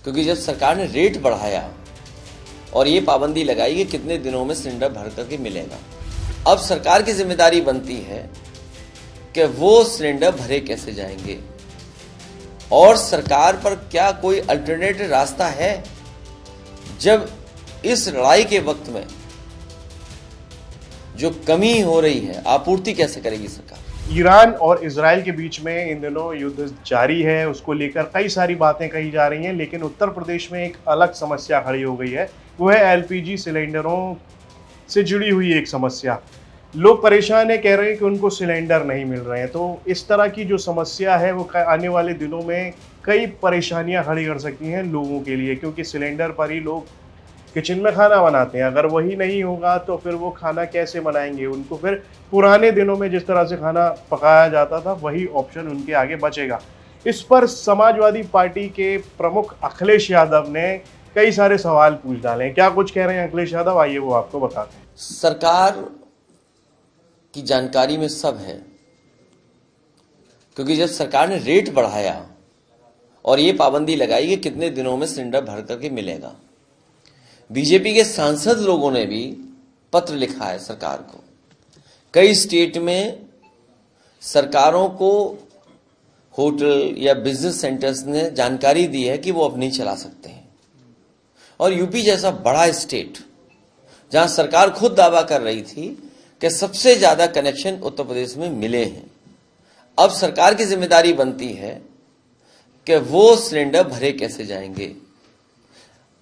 क्योंकि जब सरकार ने रेट बढ़ाया और ये पाबंदी लगाई कि कितने दिनों में सिलेंडर भर करके मिलेगा, अब सरकार की जिम्मेदारी बनती है कि वो सिलेंडर भरे कैसे जाएंगे और सरकार पर क्या कोई अल्टरनेटिव रास्ता है। जब इस लड़ाई के वक्त में जो कमी हो रही है, आपूर्ति कैसे करेगी सरकार। ईरान और इजराइल के बीच में इन दिनों युद्ध जारी है, उसको लेकर कई सारी बातें कही जा रही हैं, लेकिन उत्तर प्रदेश में एक अलग समस्या खड़ी हो गई है। वो है एलपीजी सिलेंडरों से जुड़ी हुई एक समस्या। लोग परेशान है, कह रहे हैं कि उनको सिलेंडर नहीं मिल रहे हैं। तो इस तरह की जो समस्या है वो आने वाले दिनों में कई परेशानियां खड़ी कर सकती हैं लोगों के लिए, क्योंकि सिलेंडर पर ही लोग किचन में खाना बनाते हैं। अगर वही नहीं होगा तो फिर वो खाना कैसे बनाएंगे। उनको फिर पुराने दिनों में जिस तरह से खाना पकाया जाता था वही ऑप्शन उनके आगे बचेगा। इस पर समाजवादी पार्टी के प्रमुख अखिलेश यादव ने कई सारे सवाल पूछ डाले हैं। क्या कुछ कह रहे हैं अखिलेश यादव, आइए वो आपको बताते हैं। सरकार की जानकारी में सब है, क्योंकि जब सरकार ने रेट बढ़ाया और ये पाबंदी लगाई कि कितने दिनों में सिलेंडर भर करके मिलेगा, बीजेपी के सांसद लोगों ने भी पत्र लिखा है सरकार को। कई स्टेट में सरकारों को होटल या बिजनेस सेंटर्स ने जानकारी दी है कि वो अब नहीं चला सकते हैं। और यूपी जैसा बड़ा स्टेट जहां सरकार खुद दावा कर रही थी कि सबसे ज्यादा कनेक्शन उत्तर प्रदेश में मिले हैं, अब सरकार की जिम्मेदारी बनती है कि वो सिलेंडर भरे कैसे जाएंगे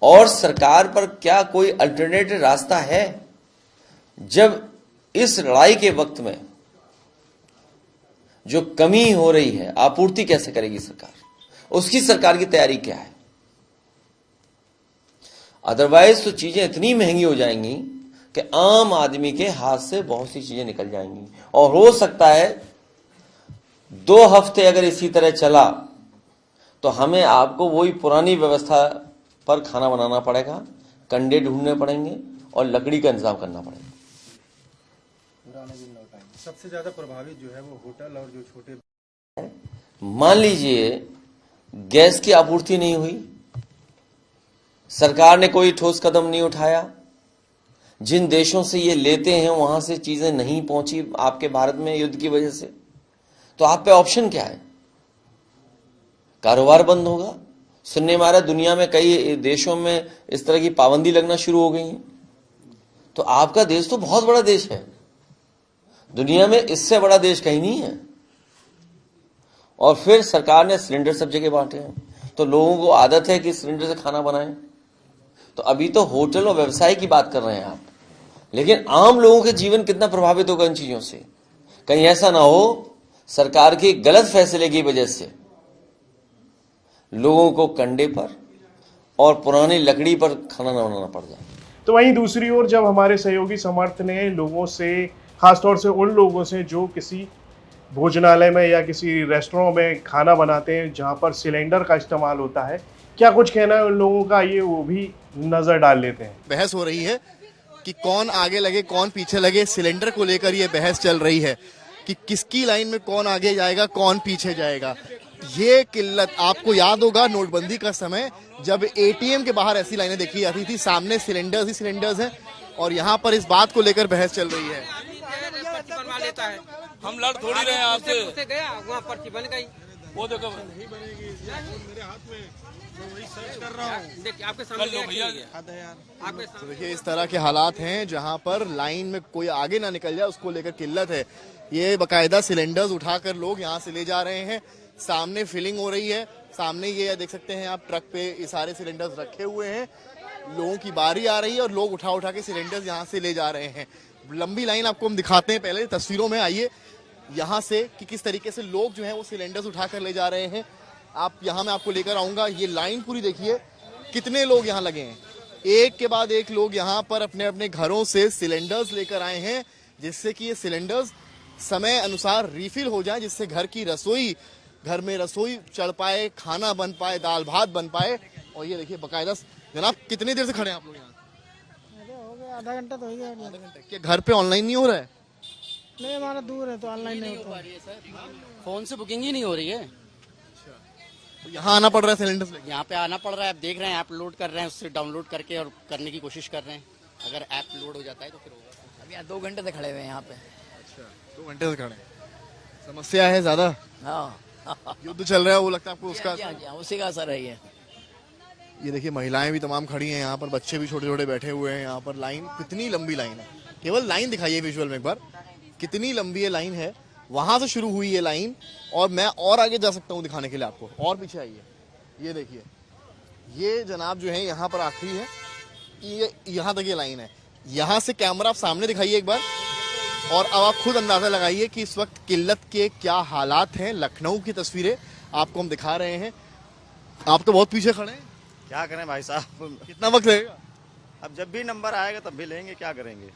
और सरकार पर क्या कोई अल्टरनेटिव रास्ता है। जब इस लड़ाई के वक्त में जो कमी हो रही है, आपूर्ति कैसे करेगी सरकार, उसकी सरकार की तैयारी क्या है। अदरवाइज तो चीजें इतनी महंगी हो जाएंगी कि आम आदमी के हाथ से बहुत सी चीजें निकल जाएंगी। और हो सकता है 2 हफ्ते अगर इसी तरह चला तो हमें आपको वही पुरानी व्यवस्था पर खाना बनाना पड़ेगा, कंडे ढूंढने पड़ेंगे और लकड़ी का इंतजाम करना पड़ेगा। सबसे ज्यादा प्रभावित जो है वो होटल और जो छोटे, मान लीजिए गैस की आपूर्ति नहीं हुई, सरकार ने कोई ठोस कदम नहीं उठाया, जिन देशों से ये लेते हैं वहां से चीजें नहीं पहुंची आपके भारत में युद्ध की वजह से, तो आप पे ऑप्शन क्या है। कारोबार बंद होगा। सुनने में आ रहा दुनिया में कई देशों में इस तरह की पाबंदी लगना शुरू हो गई है। तो आपका देश तो बहुत बड़ा देश है, दुनिया में इससे बड़ा देश कहीं नहीं है। और फिर सरकार ने सिलेंडर सब जगह बांटे हैं, तो लोगों को आदत है कि सिलेंडर से खाना बनाएं। तो अभी तो होटल और व्यवसाय की बात कर रहे हैं आप, लेकिन आम लोगों के जीवन कितना प्रभावित होगा इन चीजों से। कहीं ऐसा ना हो सरकार के गलत फैसले की वजह से लोगों को कंडे पर और पुरानी लकड़ी पर खाना न बनाना पड़ जाए। तो वहीं दूसरी ओर जब हमारे सहयोगी समर्थ ने लोगों से, खासतौर से उन लोगों से जो किसी भोजनालय में या किसी रेस्टोरेंट में खाना बनाते हैं जहां पर सिलेंडर का इस्तेमाल होता है, क्या कुछ कहना है उन लोगों का, ये वो भी नजर डाल लेते हैं। बहस हो रही है कि कौन आगे लगे कौन पीछे लगे। सिलेंडर को लेकर ये बहस चल रही है कि किसकी लाइन में कौन आगे जाएगा कौन पीछे जाएगा। ये किल्लत आपको याद होगा नोटबंदी का समय, जब एटीएम के बाहर ऐसी लाइनें देखी जाती थी, सामने सिलेंडर्स ही सिलेंडर्स हैं, और यहाँ पर इस बात को लेकर बहस चल रही है। हम लड़ थोड़ी रहे हैं आपसे, गया वहाँ पर्ची बन गई, वो देखो नहीं बनेगी, मेरे हाथ में, मैं वही सर्च कर रहा हूँ। देखिए आपके सामने भैया आपके तो देखिए इस तरह के हालात हैं जहां पर लाइन में कोई आगे ना निकल जाए उसको लेकर किल्लत है। ये बकायदा सिलेंडर्स उठाकर लोग यहां से ले जा रहे हैं। सामने फिलिंग हो रही है, सामने ये देख सकते हैं आप, ट्रक पे ये सारे सिलेंडर्स रखे हुए हैं। लोगों की बारी आ रही है और लोग उठा उठा के सिलेंडर्स यहाँ से ले जा रहे हैं। लंबी लाइन आपको हम दिखाते हैं, पहले तस्वीरों में आइए यहाँ से कि किस तरीके से लोग जो है वो सिलेंडर्स उठाकर ले जा रहे हैं। आप यहाँ मैं आपको लेकर आऊंगा, ये लाइन पूरी देखिए, कितने लोग यहाँ लगे हैं। एक के बाद एक लोग यहाँ पर अपने अपने घरों से सिलेंडर्स लेकर आए हैं, जिससे कि ये सिलेंडर्स समय अनुसार रिफिल हो जाए, जिससे घर में रसोई चढ़ पाए, खाना बन पाए, दाल भात बन पाए। और ये देखिए बकायदा। जनाब कितनी देर से खड़े हैं आप लोग यहाँ? हो गया आधा घंटा तो हो गया। आधा घंटा। क्या घर पे ऑनलाइन नहीं हो रहा है? नहीं, हमारा दूर है तो ऑनलाइन नहीं होता। फोन से बुकिंग ही नहीं हो रही है। तो यहाँ आना पड़ रहा है सिलेंडर लेके। यहाँ पे आना पड़ रहा है, आप देख रहे हैं ऐप लोड कर रहे हैं, उससे डाउनलोड करके और करने की कोशिश कर रहे हैं। अगर ऐप लोड हो जाता है तो फिर होगा। अभी यहाँ 2 घंटे से खड़े हुए हैं यहाँ पे। अच्छा, 2 घंटे से खड़े हैं। समस्या है ज्यादा, हाँ युद्ध चल रहा है, वो लगता है आपको उसका? हाँ, उसी का असर है ये। ये देखिए महिलाएं भी तमाम खड़ी हैं यहाँ पर, बच्चे भी छोटे छोटे बैठे हुए हैं यहाँ पर। लाइन, कितनी लंबी लाइन है, केवल लाइन दिखाइए विजुअल में एक बार, कितनी लंबी ये लाइन है। वहां से शुरू हुई ये लाइन और मैं और आगे जा सकता हूँ दिखाने के लिए आपको। और पीछे आइए, ये देखिए, ये जनाब जो है यहाँ पर आखिरी है, ये यहाँ तक ये लाइन है। यहाँ से कैमरा आप सामने दिखाइए एक बार और अब आप खुद अंदाजा लगाइए कि इस वक्त किल्लत के क्या हालात हैं। लखनऊ की तस्वीरें आपको हम दिखा रहे हैं। आप तो बहुत पीछे खड़े हैं, क्या करें भाई साहब, कितना वक्त लगेगा? अब जब भी नंबर आएगा तब भी लेंगे, क्या करेंगे,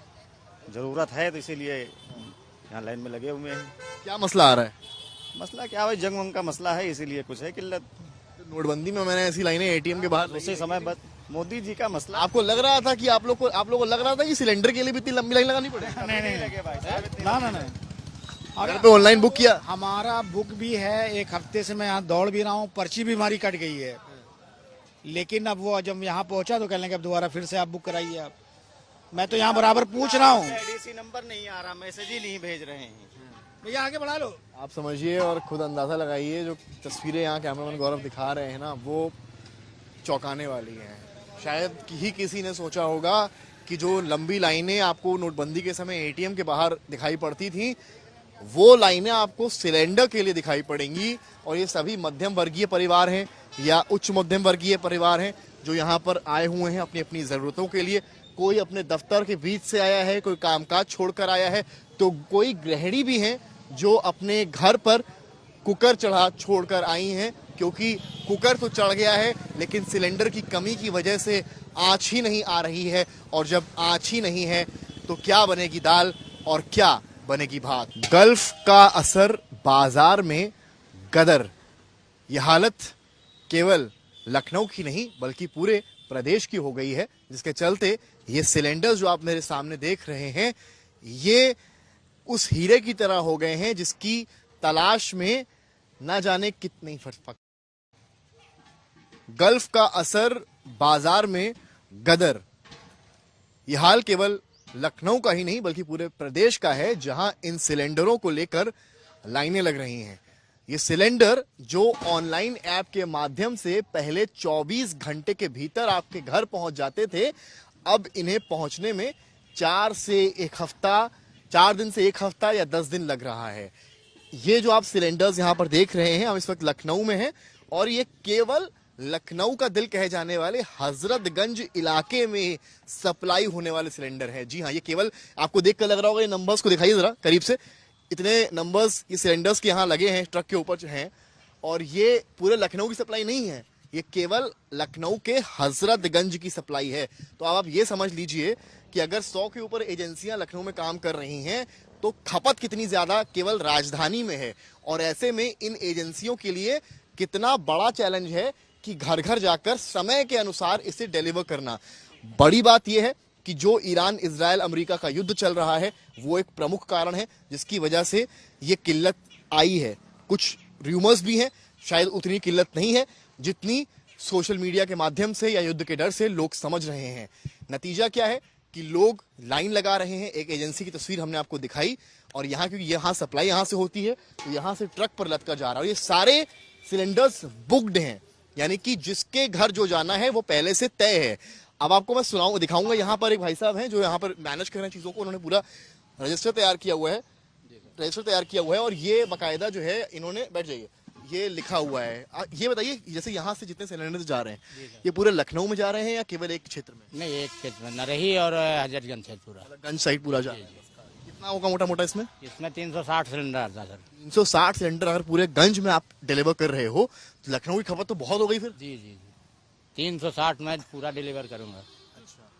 जरूरत है तो इसीलिए यहाँ लाइन में लगे हुए हैं। क्या मसला आ रहा है? मसला क्या भाई, जंग वंग का मसला है, इसीलिए कुछ है किल्लत। नोटबंदी में मैंने ऐसी लाइनें एटीएम के बाहर उसी समय बस मोदी जी का मसला। आपको लग रहा था कि आप लोगों को लग रहा था कि सिलेंडर के लिए भी इतनी लंबी लाइन लगानी पड़ेगी? नहीं लगे भाई साहब, ना घर पे ऑनलाइन बुक किया? हमारा बुक भी है, 1 हफ्ते से मैं यहाँ दौड़ भी रहा हूँ, पर्ची भी हमारी कट गई है। लेकिन अब वो जब यहाँ पहुंचा तो कहने लगे अब दोबारा फिर से आप बुक कराइए। आप, मैं तो यहाँ बराबर पूछ रहा हूँ, एडीसी नंबर नहीं आ रहा, मैसेज ही नहीं भेज रहे हैं। भैया आगे बढ़ा लो। आप समझिए और खुद अंदाजा लगाइए, जो तस्वीरें यहाँ कैमरामैन गौरव दिखा रहे हैं ना, वो चौंकाने वाली हैं। शायद ही किसी ने सोचा होगा कि जो लंबी लाइनें आपको नोटबंदी के समय एटीएम के बाहर दिखाई पड़ती थी, वो लाइनें आपको सिलेंडर के लिए दिखाई पड़ेंगी। और ये सभी मध्यम वर्गीय परिवार हैं या उच्च मध्यम वर्गीय परिवार हैं जो यहाँ पर आए हुए हैं अपनी अपनी ज़रूरतों के लिए। कोई अपने दफ्तर के बीच से आया है, कोई कामकाज छोड़कर आया है, तो कोई गृहिणी भी हैं जो अपने घर पर कुकर चढ़ा छोड़कर आई हैं, क्योंकि कुकर तो चढ़ गया है लेकिन सिलेंडर की कमी की वजह से आँच ही नहीं आ रही है। और जब आँच ही नहीं है तो क्या बनेगी दाल और क्या बनेगी भात। गल्फ का असर बाजार में गदर, यह हालत केवल लखनऊ की नहीं बल्कि पूरे प्रदेश की हो गई है, जिसके चलते ये सिलेंडर जो आप मेरे सामने देख रहे हैं, ये उस हीरे की तरह हो गए हैं जिसकी तलाश में ना जाने कितनी फटफट। गल्फ का असर बाजार में गदर, यह हाल केवल लखनऊ का ही नहीं बल्कि पूरे प्रदेश का है, जहां इन सिलेंडरों को लेकर लाइनें लग रही हैं। ये सिलेंडर जो ऑनलाइन ऐप के माध्यम से पहले 24 घंटे के भीतर आपके घर पहुंच जाते थे, अब इन्हें पहुंचने में 4 दिन से 1 हफ्ता या 10 दिन लग रहा है। ये जो आप सिलेंडर्स यहां पर देख रहे हैं, हम इस वक्त लखनऊ में हैं और ये केवल लखनऊ का दिल कहे जाने वाले हजरतगंज इलाके में सप्लाई होने वाले सिलेंडर हैं। जी हाँ, ये केवल आपको देखकर लग रहा होगा, ये नंबर्स को दिखाइए जरा करीब से, इतने नंबर्स ये सिलेंडर्स के यहाँ लगे हैं, ट्रक के ऊपर हैं, और ये पूरे लखनऊ की सप्लाई नहीं है, ये केवल लखनऊ के हजरतगंज की सप्लाई है। तो अब आप ये समझ लीजिए कि अगर 100 के ऊपर एजेंसियां लखनऊ में काम कर रही हैं तो खपत कितनी ज्यादा केवल राजधानी में है। और ऐसे में इन एजेंसियों के लिए कितना बड़ा चैलेंज है कि घर घर जाकर समय के अनुसार इसे डिलीवर करना। बड़ी बात यह है कि जो ईरान इजराइल अमेरिका का युद्ध चल रहा है वो एक प्रमुख कारण है जिसकी वजह से ये किल्लत आई है। कुछ रूमर्स भी हैं, शायद उतनी किल्लत नहीं है जितनी सोशल मीडिया के माध्यम से या युद्ध के डर से लोग समझ रहे हैं। नतीजा क्या है कि लोग लाइन लगा रहे हैं। एक एजेंसी की तस्वीर हमने आपको दिखाई, और यहाँ क्योंकि यहाँ सप्लाई यहाँ से होती है तो यहाँ से ट्रक पर लदका जा रहा है, और ये सारे सिलेंडर्स बुक्ड हैं, यानी कि जिसके घर जो जाना है वो पहले से तय है। अब आपको मैं दिखाऊंगा, यहाँ पर एक भाई साहब हैं जो यहाँ पर मैनेज कर रहे हैं चीज़ों को, उन्होंने पूरा रजिस्टर तैयार किया हुआ है और ये बाकायदा जो है इन्होंने, बैठ जाइए, ये लिखा हुआ है। ये बताइए, जैसे यहाँ से जितने सिलेंडर जा रहे हैं ये पूरे लखनऊ में जा रहे हैं या केवल एक क्षेत्र में? नहीं, एक क्षेत्र में, नरही और हजरतगंज से पूरा गंज साइड पूरा जा रहा है। कितना होगा मोटा मोटा इसमें? इसमें 360 सिलेंडर आता है सर। 360 सिलेंडर अगर पूरे गंज में आप डिलीवर कर रहे हो तो लखनऊ की खपत तो बहुत हो गई फिर। जी 360 में पूरा डिलीवर करूंगा।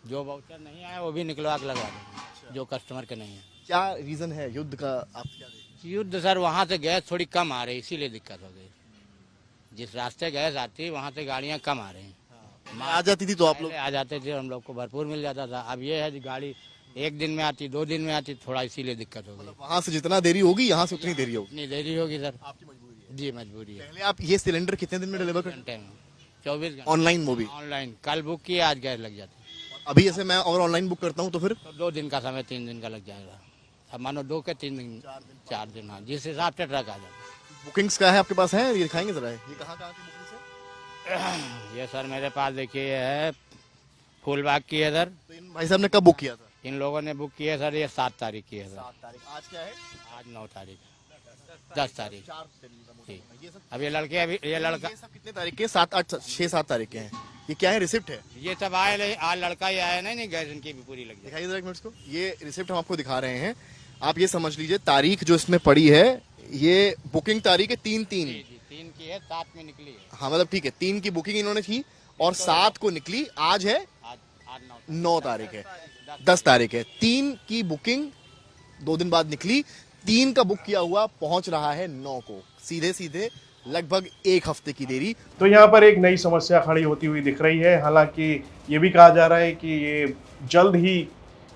जो वाउचर नहीं आया वो भी निकलवा के लगा दूंगा, जो कस्टमर के नहीं है। क्या रीजन है युद्ध का, आप क्या देखते हैं? युद्ध सर, वहाँ से गैस थोड़ी कम आ रही, इसीलिए दिक्कत हो गई। जिस रास्ते गैस आती वहाँ से गाड़ियाँ कम आ रही हैं। आ जाती थी तो आप लोग आ जाते थे, हम लोग को भरपूर मिल जाता था। अब ये है गाड़ी 1 दिन में आती, 2 दिन में आती, थोड़ा इसीलिए दिक्कत हो गई। वहाँ से जितना देरी होगी यहाँ से उतनी देरी होगी। इतनी देरी होगी सर। आपकी मजबूरी है। जी मजबूरी है। पहले आप ये सिलेंडर कितने दिन में डिलीवर करते घंटे में 24 घंटे ऑनलाइन वो भी? ऑनलाइन कल बुक किए आज गैस लग जाती अभी जैसे मैं और ऑनलाइन बुक करता हूँ तो फिर तो 2 दिन का समय 3 दिन का लग जाएगा। अब मानो 2 के 3 दिन 4 दिन, हाँ जिस हिसाब से ट्रक आ जाए। बुकिंग्स का है आपके पास है, ये दिखाएंगे जरा, ये कहाँ कहाँ की बुकिंग्स है? ये सर मेरे पास देखिए ये है फूलबाग की है सर। तो इन भाई साहब ने कब बुक किया था? इन लोगों ने बुक किया सर ये 7 तारीख की है सर। 7 तारीख। आज क्या है? आज 9 तारीख 10 तारीख। 4 दिन का मोटा जी। मोटा। ये सब अब ये लड़के अभी ये लड़का ये सब कितने तारीख के? 7 8 6 7 तारीख के हैं। ये क्या है, रिसिप्ट है? ये सब आए आज लड़का ही आया नहीं गैस इनकी भी पूरी लग जाए। दिखाइए जरा एक मिनट इसको। ये रिसिप्ट हम आपको दिखा रहे हैं, आप ये समझ लीजिए तारीख जो इसमें पड़ी है, ये बुकिंग तारीख है 3 3। जी 3 की है 7 में निकली है। हाँ मतलब ठीक है, 3 की बुकिंग इन्होंने की और 7 को निकली। आज है आज 9 तारीख है, 10 तारीख है। 3 की बुकिंग 2 दिन बाद निकली, 3 का बुक किया हुआ पहुंच रहा है 9 को। सीधे सीधे लगभग 1 हफ्ते की देरी। तो यहाँ पर एक नई समस्या खड़ी होती हुई दिख रही है। हालांकि ये भी कहा जा रहा है कि ये जल्द ही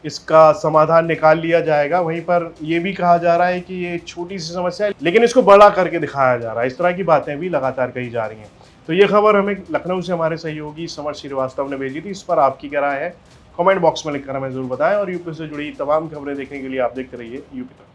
इसका समाधान निकाल लिया जाएगा। वहीं पर ये भी कहा जा रहा है कि ये छोटी सी समस्या है, लेकिन इसको बड़ा करके दिखाया जा रहा है। इस तरह की बातें भी लगातार कही जा रही हैं। तो ये खबर हमें लखनऊ से हमारे सहयोगी समर श्रीवास्तव ने भेजी थी। इस पर आपकी क्या राय है, कमेंट बॉक्स में लिखकर हमें जरूर बताएं। और यूपी से जुड़ी तमाम खबरें देखने के लिए आप देखते रहिए यूपी तक।